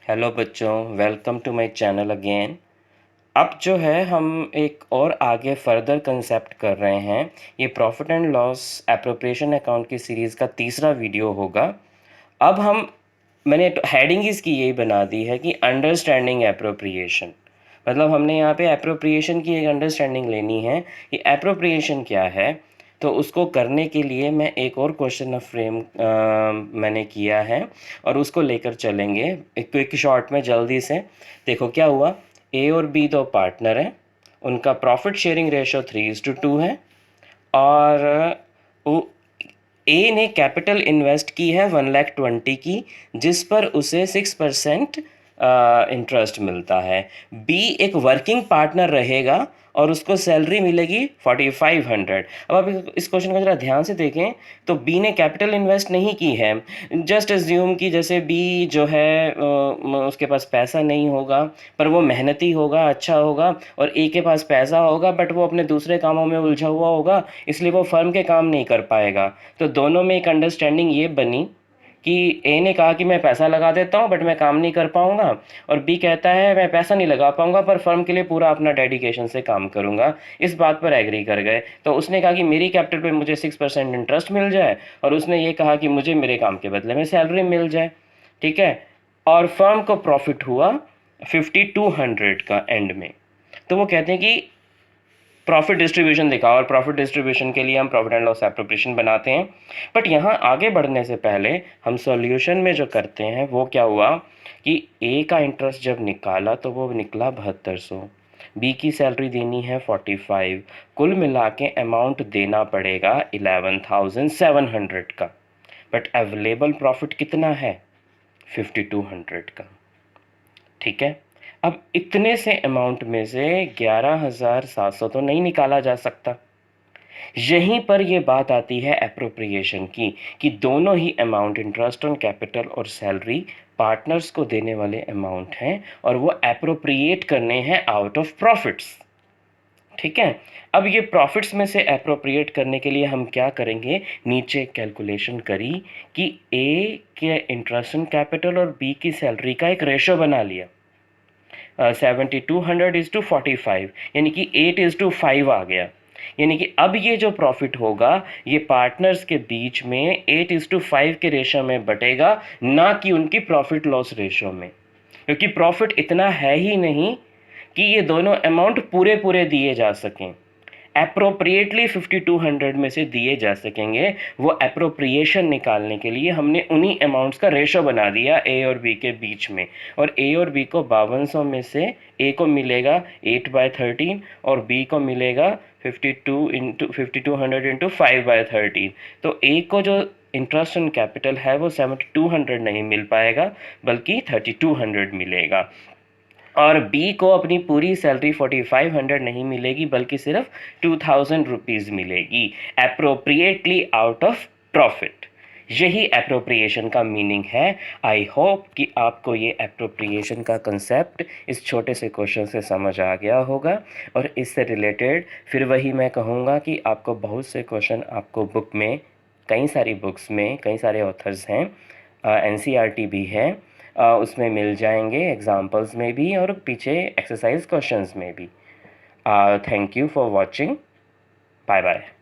Hello बच्चों, welcome to my channel again. अब जो है हम एक और आगे फर्दर कंसेप्ट कर रहे हैं। ये profit and loss appropriation account की सीरीज़ का तीसरा वीडियो होगा। अब मैंने हेडिंग इसकी यही बना दी है कि अंडरस्टैंडिंग एप्रोप्रिएशन। मतलब हमने यहाँ पे एप्रोप्रिएशन की एक अंडरस्टैंडिंग लेनी है कि एप्रोप्रिएशन क्या है। तो उसको करने के लिए मैं एक और क्वेश्चन ऑफ फ्रेम मैंने किया है और उसको लेकर चलेंगे एक क्विक शॉर्ट में जल्दी से। देखो क्या हुआ, ए और बी दो पार्टनर हैं, उनका प्रॉफिट शेयरिंग रेशो 3:2 है और ए ने कैपिटल इन्वेस्ट की है 1,20,000 की, जिस पर उसे 6% इंटरेस्ट मिलता है। बी एक वर्किंग पार्टनर रहेगा और उसको सैलरी मिलेगी 4,500। अब आप इस क्वेश्चन को ज़रा ध्यान से देखें तो बी ने कैपिटल इन्वेस्ट नहीं की है। जस्ट एज्यूम कि जैसे बी जो है उसके पास पैसा नहीं होगा, पर वो मेहनती होगा, अच्छा होगा, और ए के पास पैसा होगा बट वो अपने दूसरे कामों में उलझा हुआ होगा, इसलिए वो फर्म के काम नहीं कर पाएगा। तो दोनों में एक अंडरस्टैंडिंग ये बनी कि ए ने कहा कि मैं पैसा लगा देता हूँ बट मैं काम नहीं कर पाऊँगा, और बी कहता है मैं पैसा नहीं लगा पाऊँगा पर फर्म के लिए पूरा अपना डेडिकेशन से काम करूँगा। इस बात पर एग्री कर गए। तो उसने कहा कि मेरी कैपिटल पे मुझे 6% इंटरेस्ट मिल जाए और उसने ये कहा कि मुझे मेरे काम के बदले में सैलरी मिल जाए। ठीक है, और फर्म को प्रॉफिट हुआ 5,200 का एंड में। तो वो कहते हैं कि प्रॉफिट डिस्ट्रीब्यूशन दिखाओ, और प्रॉफिट डिस्ट्रीब्यूशन के लिए हम प्रॉफिट एंड लॉस एप्रोप्रिएशन बनाते हैं। बट यहाँ आगे बढ़ने से पहले हम सॉल्यूशन में जो करते हैं वो क्या हुआ कि ए का इंटरेस्ट जब निकाला तो वो निकला 7200, बी की सैलरी देनी है 45, कुल मिला के अमाउंट देना पड़ेगा 11,700 का। बट अवेलेबल प्रॉफिट कितना है? 5,200 का। ठीक है, अब इतने से अमाउंट में से 11,700 तो नहीं निकाला जा सकता। यहीं पर ये बात आती है एप्रोप्रिएशन की कि दोनों ही अमाउंट, इंटरेस्ट ऑन कैपिटल और सैलरी, पार्टनर्स को देने वाले अमाउंट हैं और वो एप्रोप्रिएट करने हैं आउट ऑफ प्रॉफिट्स। ठीक है, अब ये प्रॉफिट्स में से एप्रोप्रिएट करने के लिए हम क्या करेंगे, नीचे कैलकुलेशन करी कि ए के इंटरेस्ट ऑन कैपिटल और बी की सैलरी का एक रेशो बना लिया। 7,200:45, यानी कि 8:5 आ गया। यानी कि अब ये जो प्रॉफिट होगा ये पार्टनर्स के बीच में 8:5 के रेशो में बटेगा, ना कि उनकी प्रॉफिट लॉस रेशो में, क्योंकि प्रॉफिट इतना है ही नहीं कि ये दोनों अमाउंट पूरे पूरे दिए जा सकें। एप्रोप्रिएटली 5,200 में से दिए जा सकेंगे। वो एप्रोप्रिएशन निकालने के लिए हमने उन्हीं अमाउंट्स का रेशो बना दिया ए और बी के बीच में, और ए और बी को 5200 में से ए को मिलेगा 8/13 और बी को मिलेगा 5,200 × 5/13। तो ए को जो इंटरेस्ट ऑन कैपिटल है वो 7,200 नहीं मिल पाएगा बल्कि 3,200 मिलेगा, और बी को अपनी पूरी सैलरी 4,500 नहीं मिलेगी बल्कि सिर्फ 2,000 रुपीज़ मिलेगी, एप्रोप्रिएटली आउट ऑफ प्रॉफिट। यही एप्रोप्रिएशन का मीनिंग है। आई होप कि आपको ये एप्रोप्रिएशन का कंसेप्ट इस छोटे से क्वेश्चन से समझ आ गया होगा, और इससे रिलेटेड फिर वही मैं कहूँगा कि आपको बहुत से क्वेश्चन आपको बुक में, कई सारी बुक्स में कई सारे ऑथर्स हैं, एनसीईआरटी भी है, उसमें मिल जाएंगे, एग्जाम्पल्स में भी और पीछे एक्सरसाइज क्वेश्चंस में भी। Thank you for watching. Bye bye.